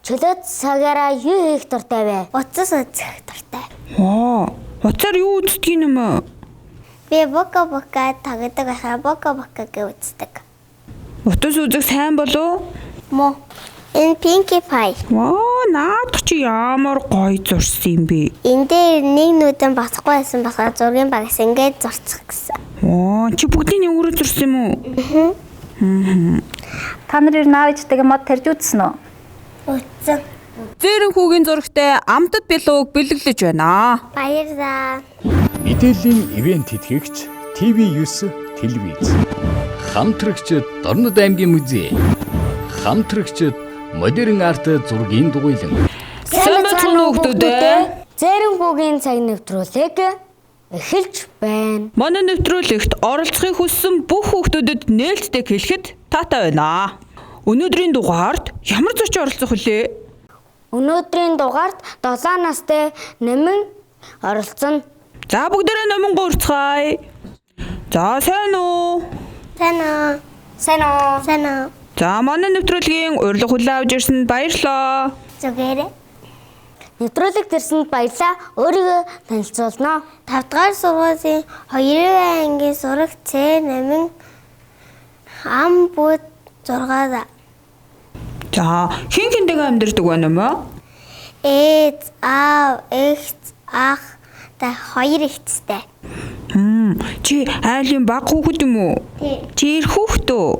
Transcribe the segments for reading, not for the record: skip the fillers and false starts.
Чөлөөт цагаараа юу хийх дуртай вэ? Утас үзэх дуртай. Утсаар юу үздэг юм бэ? Би бока tagaдаг байхаа бока гээ үздэг. Утас үзэх сайн болов? Мо. Энэ Pinkie Pie. Наадах чи ямар гоё зурсан юм бэ? Энд дээр нэг нүдэн босхгүй байсан болохоор зургийн багс ингээд зурчих гэсэн. Чи бүгдийг өөрөө зурсан юм уу? Та нарын наавчдаг мод тарж үзсэн үү? Үзсэн. Зээрэн хүүгийн зурагтай амтд билууг бэлэглэж байна. Баярлалаа. Мэдээллийн ивент тэтгэгч TV9 телевиз. Хамтрагчид Дорнод аймгийн музей. Хамтрагчид модерн арт зургийн дугуйлан. Сайн байна уу хүүхдүүдээ? Зээрэн хүүгийн цаг нэвтрүүлэг эхэлж байна. Манай нэвтрүүлэгт оролцохыг хүссэн бүх хүүхдүүдэд нээлттэй хэлэхэд таатай байна. Өнөөдрийн дугаард ямар зочин оролцох вүлээ? Өнөөдрийн дугаард 7 настай нэмэн оролцсон. За бүгдээрээ номон гуурцгаая. За сайн уу? Сайн уу. За манай нэвтрүүлгийн урилга хүлээн авч ирсэнд баярлалаа. Зүгээрээ. Нэвтрүүлэгт ирсэнд баярлалаа. Өөрийгөө танилцуулнаа. 5 дугаар сургуулийн 2 ангийн сурагч нэмэн ам бут 6. За хин хинтэйгээ амьдардаг байна юм аа? Ээж, аав, эгч, ах та 2 ихтэй. Чи айлын баг хүүхэд юм уу? Чи ир хүүхэд үү?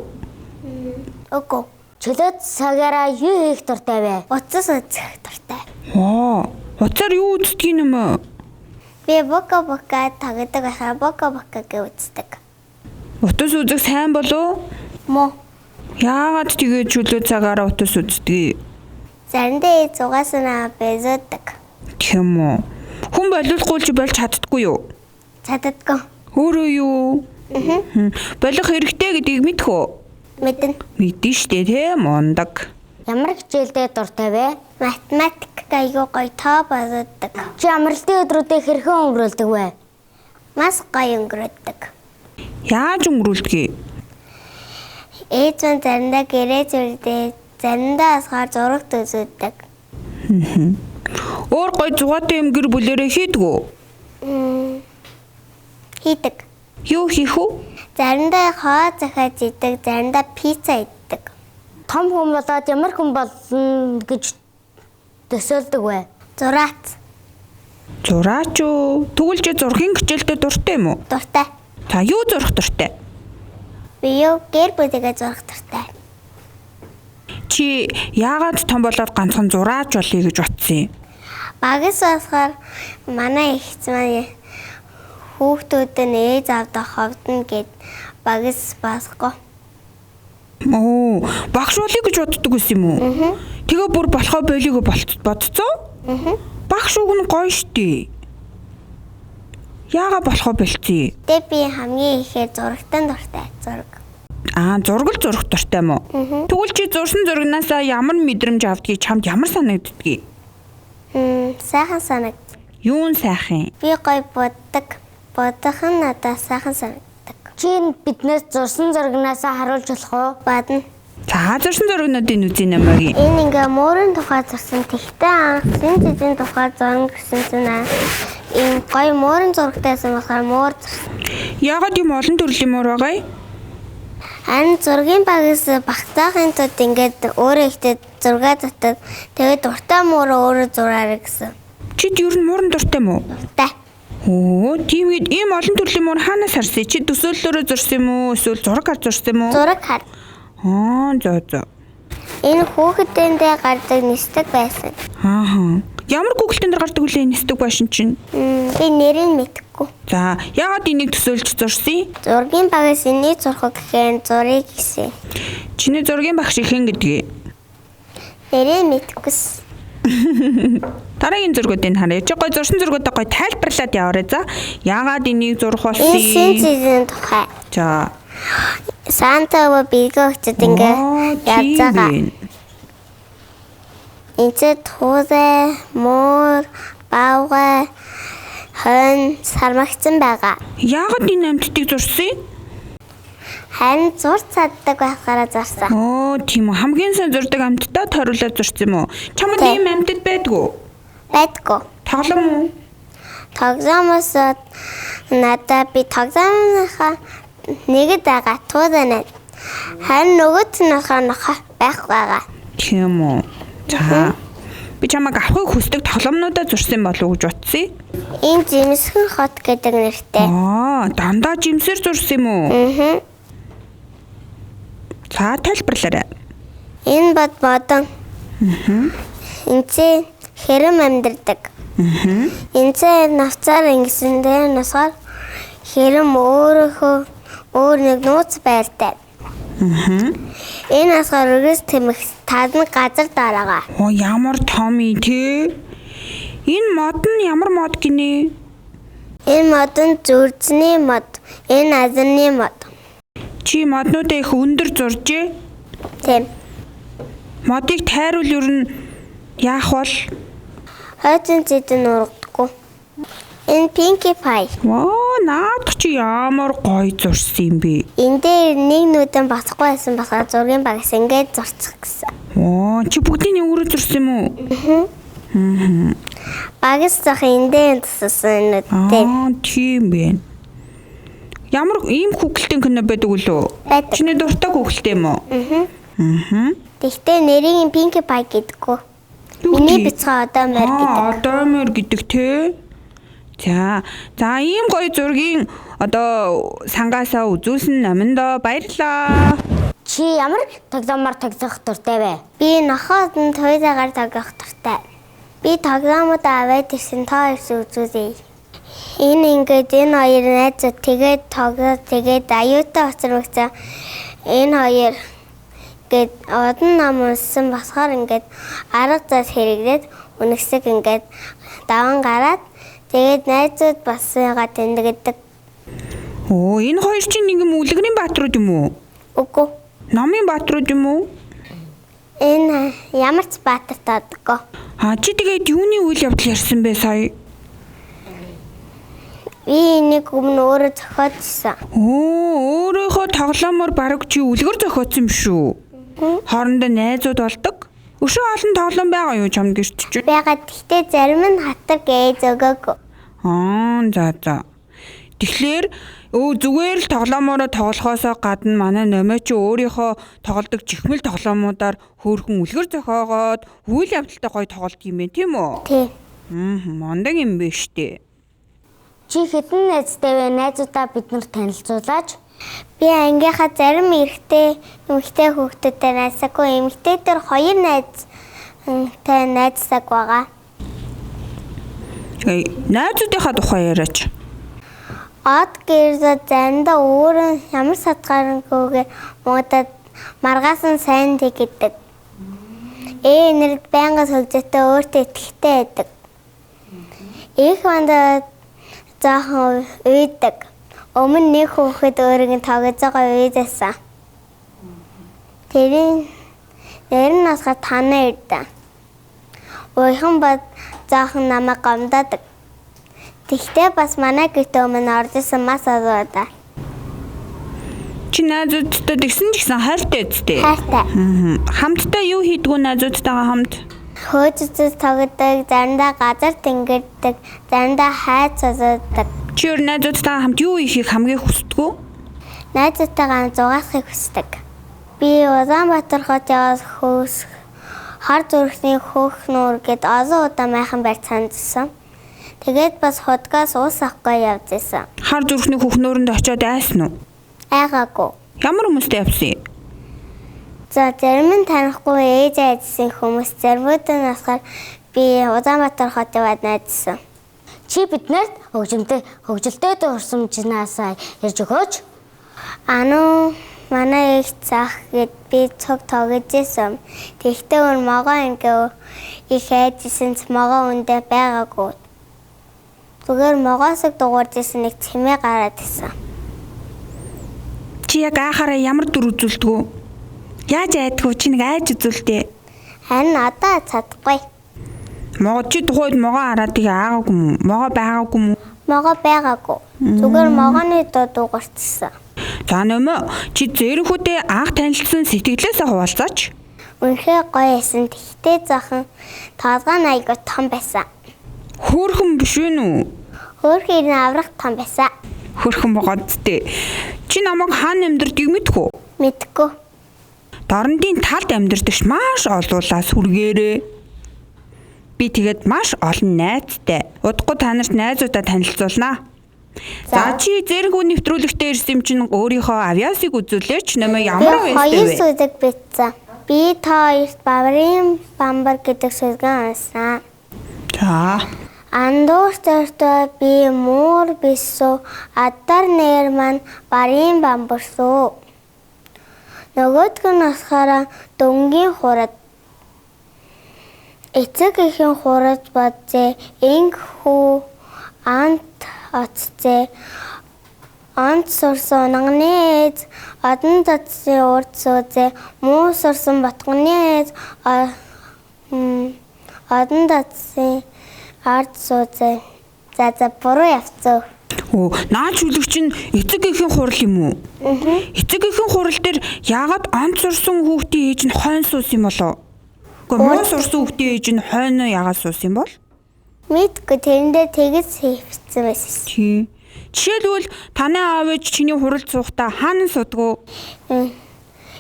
Үгүй. Чөлөөт цагаараа юу хийх дуртай вэ? Утас үзэх дуртай. Утсаар юу үздэг юм бэ? Би бока tagaдаг байхаа бока гээ үздэг. Утас үзэх сайн болов? Мо. Яагаад тэгээд чөлөө цагаараа утас үздэг? Заримдаа зугаасна бэзэдэг. Тийм үү. Хүн болиулахгүй ч болж чаддаггүй юу? Чаддаггүй. Өөрөө юу? Болох хэрэгтэй гэдгийг мэдэх үү? Мэднэ. Мэдэн штэ тийм мундаг. Ямар хичээлдээ дуртай вэ? Математик аягүй гоё тоо базууддаг. Чи амралтын өдрүүдээ хэрхэн өнгөрүүлдэг вэ? Маш гоё өнгөрүүлдэг. Яаж өнгөрүүлдэг? Ээж нь заримдаа гэрээ зүрдээ, заримдаа асгаар зурагт үзүүлдэг. Өөр гоё зугаатай юм гэр бүлэрээ хийдэг үү? Хийдэг. Юу хийх үү? Заримдаа хоо захиаж идэг, заримдаа пицца иддэг. Том хүн болоод ямар хүн болно гэж төсөөлдөг вэ? Зураач. Зураач уу? Тэгвэл чи зургийн хичээлдээ дуртай юм уу? Дуртай. За юу зурх дуртай? Би юу гэр бүлийгээ зурх дуртай. Чи яагаад том болоод ганцхан зураач болъё гэж бодсон юм? Багс басгаар манай ихч маань хүүхдүүд нь ээж авдаа ховдно гэд багс басгаа. Багш болъё гэж боддог байсан юм уу? Тэгээ бүр болохоо болиго бодцоо? Багш үг нь гоё штий. Яагаад болохоо болцсон? Тэ би хамгийн ихээр зурагтан дуртай. Зураг. Зураг л зурх дуртай юм уу? Тэгвэл чи зурсан зурагнаасаа ямар мэдрэмж авдгийг чамд ямар санагддгийг? Сайхан санагд. Юун сайхан? Би гоё боддог. Бодох нь надад сайхан санагддаг. Чи биднээс зурсан зурагнаасаа харуулж болох уу? Бадна. За зурсан зурагнуудын үзэн намайг. Энэ ингээ мөрөн тухай зурсан. Тэгтээ анх зин тухай зурна гэсэн чинь ийм гоё мөрөн зурагтайсан болохоор мөр зурсан. Яагаад юм олон төрлийн мөр байгаа юм? Харин зургийн багс багтаахын тулд ингээд өөрөө ихтэй зураг татдаг. Тэгээд дуртай мөрөө өөрөө зураарай гэсэн. Чид ер нь мөрөн дуртай юм уу? Дуртай. Тиймээд ийм олон төрлийн мөр хаанаас харсан? Чи төсөөллөөрөө зурсан юм уу? Эсвэл зураг харж зурсан юм уу? Зураг хар. За. Энэ хүүхэдтэндээ гардаг нисдэг байсан. Ямар гуглтэн дээр гардаг үлээ нисдэг байшин чинь? Би нэрийг мэдэхгүй. За, яагаад энийг төсөөлж зурсан? Зургийн багс энийг зурхаг гэхээр зургийг гэсэн. Чиний зургийн багш ихэн гэдгийг? Нэрийг мэдэхгүйс. Дараагийн зургуудыг харъя. Чи гой зурсан зургуудаа гой тайлбарлаад яваарай за. Яагаад энийг зурх болсон? Энэ синцийн тухай. За. Сантава бигөөчд ингээ яаж байгаа. Эцэд хузай, мөр, бавга, хон сармагцсан байгаа. Яагаад энэ амьтдыг зурсан? Харин зурц чаддаг байхаараа зурсан. Оо, тийм үү. Хамгийн сайн зурдаг амьтдаа тойруулаад зурсан юм уу? Чамд ийм амьтад байдгүй? Байдгүй. Тоглоом уу? Тоглоомоос надад би тоглоомынхаа нэгэд байгаа туудана. Харин нөгөөт нь байхгүй байгаа. Тийм үү. За. Би чамайг авахыг хүсдэг тоглоомнуудаа зурсан болов уу гэж утсан. Энэ Жимсхэн хот гэдэг нэртэй. Аа, дандаа жимсээр зурсан юм уу? Аа. За, тайлбарлаарай. Энэ бод модон. Энд хэрэм амьдардаг. Энд навцаар ингэсэн дээр насаар хэрэм өөр нэг нууц байртай. Энэ насгаар өрөөс тэмэх тадны газар дараагаа. Оо, ямар том ий те. Энэ мод нь ямар мод гинэ? Энэ мод нь зүрзний мод. Энэ азарны мод. Чи моднуудаа их өндөр зуржээ. Тийм. Модыг тайруул ер нь яах бол? Хойцон зэдэн ургадаггүй. Энэ Pinkie Pie. Ваа, наад чи ямар гоё зурсан юм бэ? Энд дээр нэг нүдэн босхгүй байсан болохоор зургийн багс ингээд зурчих гэсэн. Оо, чи бүгдийг өөрөө зурсан юм уу? Багс зах энэ дээр туссан нүдтэй. Аа, тийм бэ. Ямар ийм хүүхэлтэй кино байдаг үлээ? Байдаг. Чиний дуртай хүүхэлтэй юм уу? Тэгтээ нэрийг Pinkie Pie гэдэггүй. Миний бяцхан одоо мэр гэдэг. Одоо мөр гэдэг те. За ийм гоё зургийн одоо сангаасаа үзүүлсэн наминдоо баярлаа. Чи ямар тоглоомор тоглох дуртай вэ? Би нохоод нь туйзаагаар тоглох дуртай. Би тоглоомод аваад ирсэн та ирсэн үзүүлээ. Энэ ингээд энэ хоёр найзууд тэгээд тоглоод тэгээд аюутай хоцрогцоо энэ хоёр гээд одон нам унсан басгаар ингээд арга зас хэрэглээд үнэсэг ингээд даван гараад тэгээд найзууд бассаага тэмдэгдэг. Оо, энэ хоёр чинь нэг юм үлгэрийн бааtruуд юм уу? Үгүй. Номын бааtruуд юм уу? Энэ ямар ч баатар таадаггүй. Чи тэгээд юуны үйл явдал ярьсан бэ сая? Би энийг өмнө өөрөө зохиоцсон. Оо, өөрийнхөө тоглоомоор бараг чи үлгэр зохиоцсон юм шүү. Хоорондоо найзууд болдог. Өшөө олон тоглоом байгаа юу чамд гэрч чинь? Бягаад гэхдээ зарим нь хатар гэж өгөөгүй. За. Тэгэхээр зүгээр л тоглоомороо тоглохоосоо гадна манай номоо чи өөрийнхөө тоглодог чихмэл тоглоомуудаар хөөрхөн үлгэр зохиогоод үйл явдалтай гоё тоглолт юм байна тийм үү? Тий. Мондаг юм байна штэ. Чи хэдэн найзтай вэ? Найзуудаа биднэрт танилцуулаач. Би ангийнхаа зарим эмэгтэй хүүхдүүдтэй найзсаггүй. Эмэгтэйдэр 2 найзтай найзсаг байгаа. Найзуудынхаа тухай яриач. Од гэрзэ заримдаа өөрөө ямар садгаарангүйгээр муудад маргаасан сайн тэгдэг. Нэрд байнга сөлзөтэй өөртөө итгэхтэй байдаг. Их мандаа заахан үйдэг. Өмнө нэг хүүхэд өөрийн тоглож байгаа үйдээсэн. Тэрийн нэр нь асга танаа ирдэ. Ойхон бод заахан намайг гомдоодаг. Тэгтээ бас манай гэртээ өмнө орж исэн мас аваад. Чи найзуудтай тэгсэн ч гэсэн хайртай үстэй. Хайртай. Хамтдаа юу хийдгүү найзуудтайгаа хамт? Хөөцөц тоглодог, заримдаа газар тэнгэрдэг, заримдаа хайц цозооддаг. Чи өөр найзуудтайгаа хамт юу хийхийг хамгийн хүсдэг үү? Найзуудтайгаа зугаахыг хүсдэг. Би Улаанбаатар хотоос хар зүрхний хөөх нуур гэд олон удаа майхан барьж санджсан. Тэгээд бас худгаас уус авахгүй явж исэн. Хар зүрхний хөөх нууранд очиод айсан уу? Айгаагүй. Ямар хүмүүстэй явсан? За зарим нь танихгүй ээж айдсан хүмүүс, заримуд нь асгаар би Улаанбаатар хотод найзсан. Чи биднэрт хөгжилтэй дурсамжнаасаа ярьж өгөөч. Манай их цаах гэд би цог тоглож исэн. Тэгтээ өөр могоо ингээ их айдсан ч могоо үндэ байгаагүй. Зүгээр могоосыг дуурж исэн нэг цэмээ гараад исэн. Чи яг аахаараа ямар дүр үзүүлдэг үү? Яаж айдгүй чи нэг айж үзүүлдэ. Харин одоо чадахгүй. Чи тухайд могоо хараад тийг аагаагүй юм уу? Могоо байгаагүй юм уу? Могоо байгаагүй. Зүгээр могооны дуу дуугарчсан. За нөмөө чи зээрхүүдээ анх танилцсан сэтгэлээсээ хуваалцаач. Үнэхээр гоё байсан. Тэгтээ зохон толгой нь айгүй том байсан. Хөөрхөн биш вэ нү? Хөөрхөн аврах том байсан. Хөөрхөн богод тээ. Чи намайг хаана амьдардаг мэдхүү? Мэдгүй. Дорндын талд амьдардагч маш олуулаа сүргээрээ. Би тэгээд маш олон найзтай. Удахгүй та нарт найзуудаа танилцуулнаа. За чи зэрэг нэвтрүүлэгтээ ирсэн юм чинь өөрийнхөө авьяасыг үзүүлээч. Нэмээ ямар Хоёр авьяастай вэ? сүдэг битсэн. Би та хоёрт баврын бамбар гэдэг сүлгэн унсан. За. Андууртартай би муур бисүү адар нэр маань барын бамбарсуу. Нөгөөдг нь болохоор дөнгөний хурад. Эцэг ихэн хурад бадзээ инг хүү ант оцзээ. Ант сурсан унагны эз одон татсын урд суузе муу сурсан батганы эз одон татсын ард суузе. За буруу явцсан. Оо, наач үлэгч нь эцэг эхийн хурал юм уу? Эцэг эхийн хурал дээр яагаад онц сурсан хүүхдийн ээж нь хойно суус юм болоо? Гэхдээ муу сурсан хүүхдийн ээж нь хойно яагаад суус юм бол? Мэдгүй тэрэндээ тэгэж хийвцсэн байсан. Тийм. Жишээлбэл таны аав ээж чиний хурал суухдаа хаана суудгуу?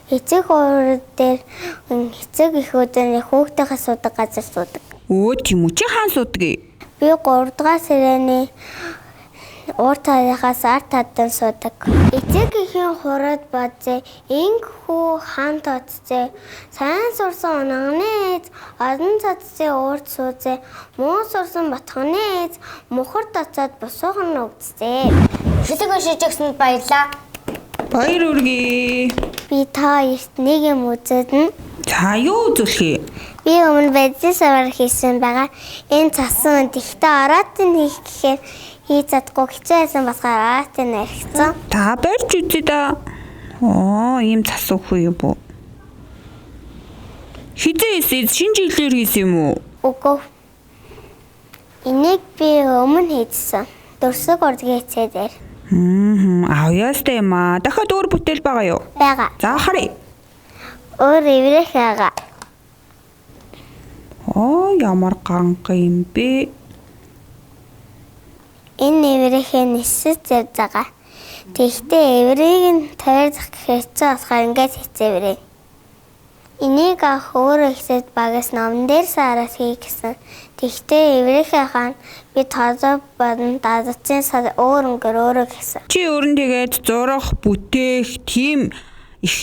Эцэг хурал дээр эцэг эхүүдээ хүүхдийнхээ суудаг газар суудаг. Өө тийм үү, чи хаана суудаг? Би 3 дугаар сарны урт тарихаас арт тадан суудаг. Эцэг эхийн хурад бадзээ инг хүү хаан тоцзээ сайн сурсан унагны эз одон цацзээ урд суузе муу сурсан батханы эз мухар тацаад босоохон өгцзээ. Шүлэг шижигсэнд баярлаа. Баяр үргээ. Би та хоёрт нэг юм үзэдэн. За юу үзүүлэх? Би өмнө бензин савар хийсэн байгаа. Энэ цасан тэгтээ аратын хийх гэхээр хий задгүй хичээсэн басгаар аратын наригцсан. Та барьж үзье да. Оо, ийм цас үгүй юм бо. Хизээс шинэ жилээр хийсэн юм уу? Үгүй. Энийг би өмнө хийсэн. Дөрсөг урдгийн хичээлээр. Авьяастай юм аа. Дахиад өөр бүтээл байгаа юу? Бага. За харъя. Өөр эврэх байгаа. Оо, ямар ганга юм бэ? Энэ эврэхээ нисэж явж байгаа. Тэгтээ эврийг нь тавирлах гэхээцээ болохоор ингээд хэцээврээ. Энийг авах өөрөө ихсэд багаас номон дээр сараас хий гэсэн. Тэгтээ эврэхээ хаана би тоозоо бодон дадацын сар өөр өөрөө гэсэн. Чи өөр нь тэгээд зурах, бүтээх тийм их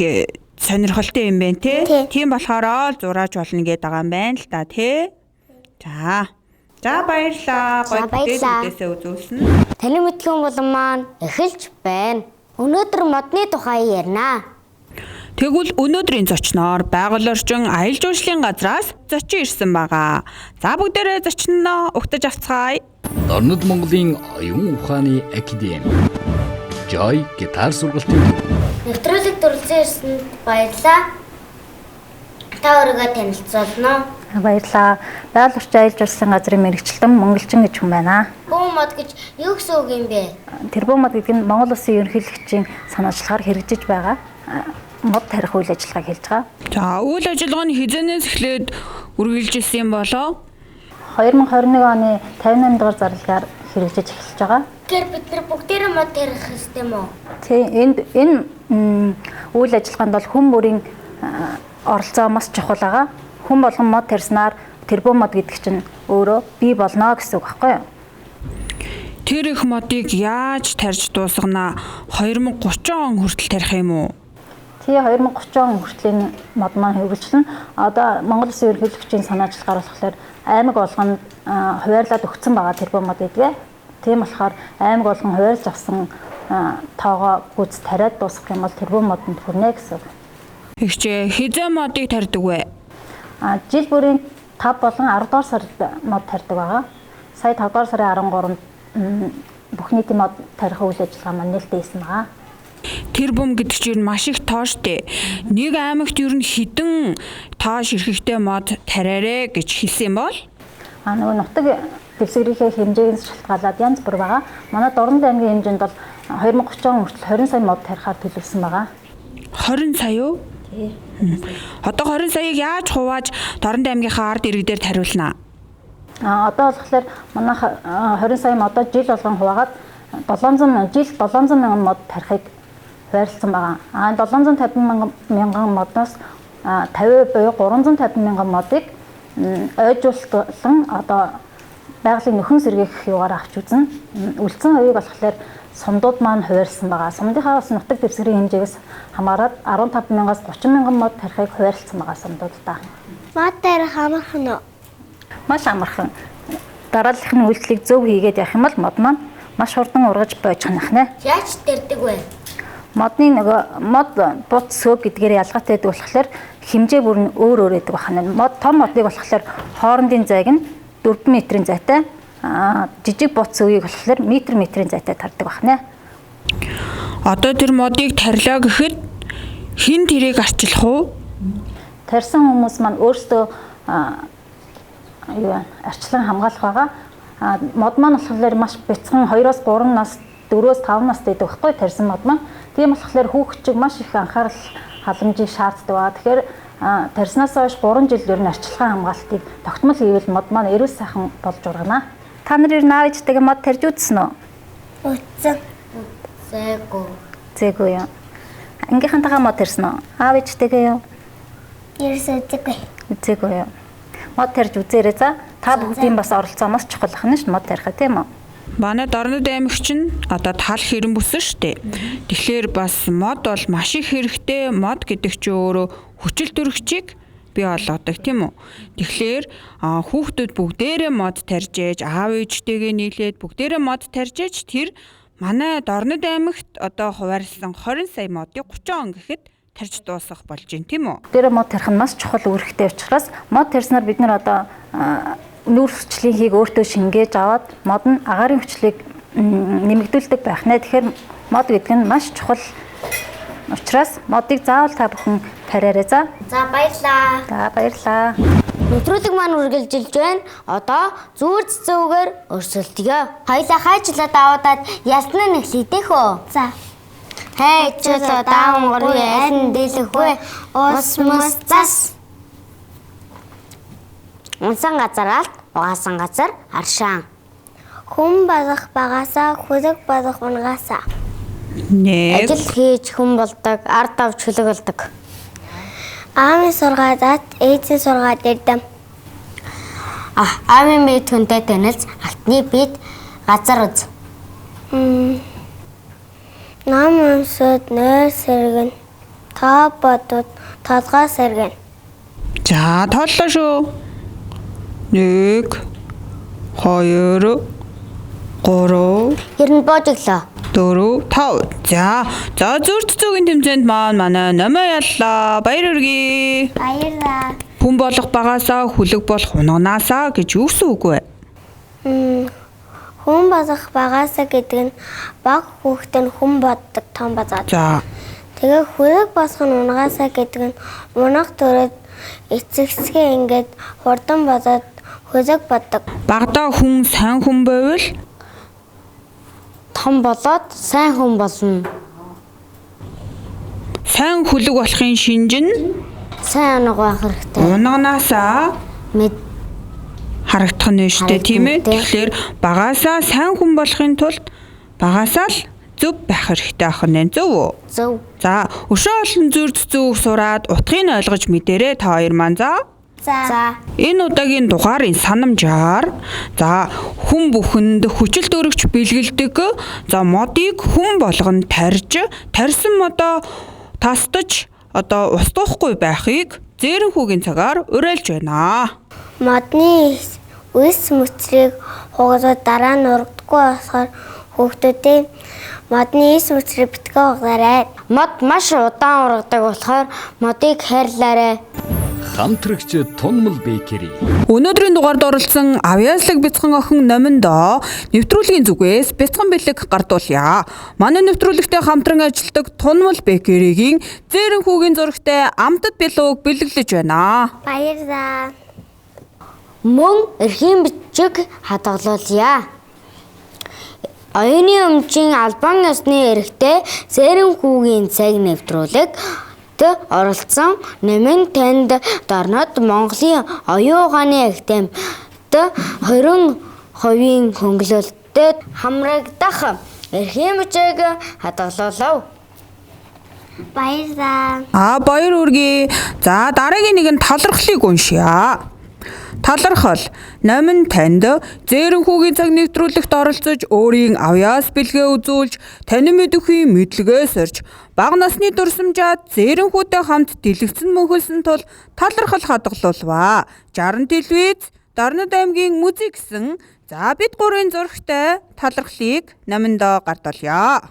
сонирхолтой юм байна те. Тийм болохоор зурааж болно гэдэг байгаа юм байна л да те. За баярлаа. Гоё бүтээлүүдээсээ үзүүлсэн. Таны мэдхэн болон маань эхэлж байна. Өнөөдөр модны тухай ярина. Тэгвэл өнөөдрийн зочноор байгаль орчин аялал жуулчлалын газраас зочин ирсэн байгаа. За бүгдээрээ зочноо угтаж авцгаая. Дорнод Монголын оюун ухааны академи. Joy гитар сургалтын Нэвтрүүлэг дүрлзэн ирсэнд баярлалаа. Та өөрийгөө танилцуулна. Баярлалаа. Байгаль орчин аялал жуулчлалын газрын мэрэгчлэн монголчин гэж хүн байна. Бөөмод гэж юу гэсэн үг юм бэ? Тэрбумод гэдэг нь Монгол Улсын ерөнхийлөгчийн санаачлагаар хэрэгжиж байгаа мод тарих үйл ажиллагааг хэлж байгаа. За үйл ажиллагаа нь хизэнээс эхлээд үргэлжилсэн юм болоо? 2021 оны 58 дугаар зарлагаар хэрэгжиж эхэлж байгаа. Тэгэхээр бид нар бүгдээрээ мод тарих хэрэгтэй юм уу? Тийм энэ үйл ажиллагаанд бол хүн бүрийн оролцоо маш чухал байгаа. Хүн болгон мод тарьснаар тэрбум мод гэдэг чинь өөрөө бий болно гэсэн үг байхгүй юу? Тэр их модыг яаж тарьж дуусгана? 2030 он хүртэл тарих юм уу? Тий 2030 он хүртлийн мод маань хэрэгжилнэ. Одоо Монгол Улсын ерөнхийлөгчийн санаачлагаар болохоор аймаг болгонд хуваарлаад өгсөн байгаа тэрбум мод гэдгээ. Тийм болохоор аймаг болгон хуваарлж авсан тоогоо гүйц тариад дуусгах юм бол тэрбум модонд хүрнэ гэсэн. Ихчээ хизээ модыг тарьдаг вэ? Жил бүрийн 5 болон 10 дугаар сард мод тарьдаг байгаа. Сая 5 дугаар сарын 13-нд бүх нийтийн мод тарих үйл ажиллагаа маань нээлттэй хийсэн байгаа. Тэрбум гэдэг чинь маш их тоо штэ. Нэг аймагт ер нь хідэн тоош ирэхтэй мод тариарэ гэж хэлсэн бол Нөгөө нутаг дэвсгэрийнхээ хэмжээгээс шалтгаалаад янз бүр байгаа. Манай Дорнод аймгийн хэмжээнд бол 2030 он хүртэл 20 сая мод тарихаар төлөвлөсөн байгаа. 20 сая юу? Тий. Одоо 20 саяыг яаж хувааж Дорнод аймгийнхаа ард иргэдээр тариулнаа? Одоо болохоор манайх 20 сая модоо жил болгон хуваагаад 700 мянган мод тарихыг хуваарлсан байгаа. 750 мянган модоос 50% буюу 350 мянган модыг ойжуулсан одоо байгалийн нөхөн сэргээх юугаар авч үзнэ. Үлдсэн хувийг болохоор сумдууд маань хуваарлсан байгаа. Сумдынхаа бас нутаг дэвсгэрийн хэмжээгээс хамаарат 15 мянгаас 30 мянган мод тарихыг хуваарлсан байгаа сумдуудаа. Мод тарих амархан уу? Маш амархан. Дарааллын үйлчлэгийг зөв хийгээд явах юм бол мод маань маш хурдан ургаж бойж ханах нэ. Яаж тэрдэг вэ? Модны нөгөө мод бут сөг гэдгээр ялгаатай байдаг болохоор хэмжээ бүр нь өөр байдаг бахна. Мод том модыг болохоор хоорондын зайг нь 4 метрийн зайтай, жижиг бут сөгийг болохоор метрийн зайтай тардаг бахна. Одоо тэр модыг тарилаа гэхэд хин тэрийг арчлах уу? Тарьсан хүмүүс маань өөрсдөө арчлан хамгаалах байгаа. Мод маань болохоор маш бяцхан 2-оос 3 нас, 4-өөс 5 настай байдаг байхгүй тарьсан мод маань. Тийм болохоор хүүхчиг маш их анхаарал халамжийг шаарддаг ба. Тэгэхээр тарьснаас хойш 3 жил ер нь арчилгаан хамгаалтыг тогтмол хийвэл мод маань эрүүл сайхан болж ургана. Та нар ер нь аав ээжтэйгээ мод тарьж үзсэн үү? Үтсэн. Зээгөө яа. Ангийнхантайгаа мод тарьсан уу? Аав ээжтэйгээ юу? Ерөөсөө зэгүй. Зээгөө яа. Мод тарьж үзээрэй за. Та бүгдийн бас оролцоо маш чухал ахна ш мод тарихаа тийм үү? Манай Дорнод аймаг чинь одоо тал хэрэн бүсэн шүү дээ. Тэгэхээр бас мод бол маш их хэрэгтэй. Мод гэдэг чинь өөрөө хүчил төрөгчийг бий болгодог тийм үү. Тэгэхээр хүүхдүүд бүгдээрээ мод тарьж ээж, аав ээжтэйгээ нийлээд бүгдээрээ мод тарьж ээж тэр манай Дорнод аймагт одоо хуваарлсан 20 сая модыг 30 он гэхэд тарьж дуусгах болж байна тийм үү. Тэр мод тарих нь маш чухал үүрэгтэй учраас мод тарьснаар бид нар одоо нүүр хүчлийг өөртөө шингээж аваад мод нь агаарын хүчлийг нэмэгдүүлдэг байх нэ. Тэгэхээр мод гэдэг нь маш чухал учраас модыг заавал та бүхэн тариарай за. За баярлаа. За баярлаа. Нэвтрүүлэг маань үргэлжилж байна. Одоо зүүр цэцүүгээр өрсөлдөгөө. Хоёлаа хайчлаад аваад ясна нэг лидэх үү? За. Хайчлаа даун гурван айн дэлэх вэ? Ус мус зас. Унсан газар алт, угаасан газар аршаан. Хүн багах багасаа, хүлэг багах унгаасаа. Нэг Ажил хийж хүн болдог, ард авч хүлэг болдог. Аавын сургаалаад, ээжийн сургаалд ирдэм. Аавын мэд хүнтэй танилз, алтны бид газар үз. Нам өмсөд нойр сэргэн, та бодод толгой сэргэн. за тооллоо шүү. 1 2 3 Хэрэн боожглоо. 4 5 за зүрт цэцүүгийн тэмцээнд манай номоо яллаа. Баяр хүргэе. Баярлаа. Хүн болох багаасаа хүлэг болох унаганаасаа гэж юу гэсэн үг вэ? Хүн багах багаасаа гэдэг нь баг хүүхдээ хүн боддог том базаад. За Тэгээ хүлэг босох нь унагаасаа гэдэг нь унах төрөд эцэгсгээ ингээд хурдан бодоод хүлэг боддог. багада хүн сайн хүн байвал Том болоод сайн хүн болно. сайн хүлэг болохын шинж нь Сайн унаг байх хэрэгтэй. унаганаасаа Мэд харагдах нь шүү дээ тийм ээ. Харагдана, тий. Тэгэхээр багаасаа сайн хүн болохын тулд багаасаа л зөв байх хэрэгтэй ах нь зөв үү? зөв. За өшөө олон зүр цэцүүг сураад утгыг нь ойлгож мэдэрээ та хоёр маань за. За. Энэ удаагийн дугаарын санамжаар за хүн бүхэнд хүчил төрөгч бэлгэлдэг за модыг хүн болгон тарьсан модоо тасдаж одоо устгахгүй байхыг зээрэнхүүгийн цагаар уриалж байна. Модны үс мөчрийг хугалаад дараа нь урагдахгүй болохоор хүүхдүүдийн модны эс мөчрийг битгий угаарай. Мод маш удаан ургадаг болохоор модыг хайрлаарай. Хамтрагч Тунмал Бэкери. Өнөөдрийн дугаард оролцсон авьяаслаг бяцхан охин номиндоо нэвтрүүлгийн зүгээс бяцхан бэлэг гардуулъя. Манай нэвтрүүлэгтээ хамтран ажилладаг Тунмал Бэкеригийн зээрэнхүүгийн зурагтай амтд бэлэг бэлэглэж байна. Баярлаа. Мөн эрхийн бичиг хадгалуулъя. Оюуны өмчийн албан ёсны эрхтэй Зээрэн хүүгийн цаг нэвтрүүлэгт оролцсон нэмэн танд дорнод Монголын оюун ухааны актемид 20% хөнгөлөлтөд хамрагдах эрхийн мөчөөг хадгалуулав. Баярлалаа. Баяр үргээ. За дараагийн нэг нь талархлыг уншъя. Талархал. Номин танд Зээрэн хүүгийн цаг нэвтрүүлэгт оролцож өөрийн авьяас бэлгээ үзүүлж танин мэдвхийн мэдлэгээ сорж бага насны дурсамжаад Зээрэн хүүтэй хамт дэлгэцэн мөнхөлсөн тул талархал хадгалуулваа. 60 телевиз Дорнод аймгийн музик гэсэн за бид гурвын зурагтай талархлыг номиндоо гардуулъя.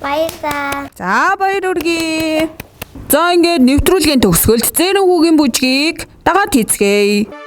Баярлалаа. За баяр үргээ. За ингээд нэвтрүүлгийн төгсгөлд Зээрэн хүүгийн бүжгийг дагаад хийцгээе.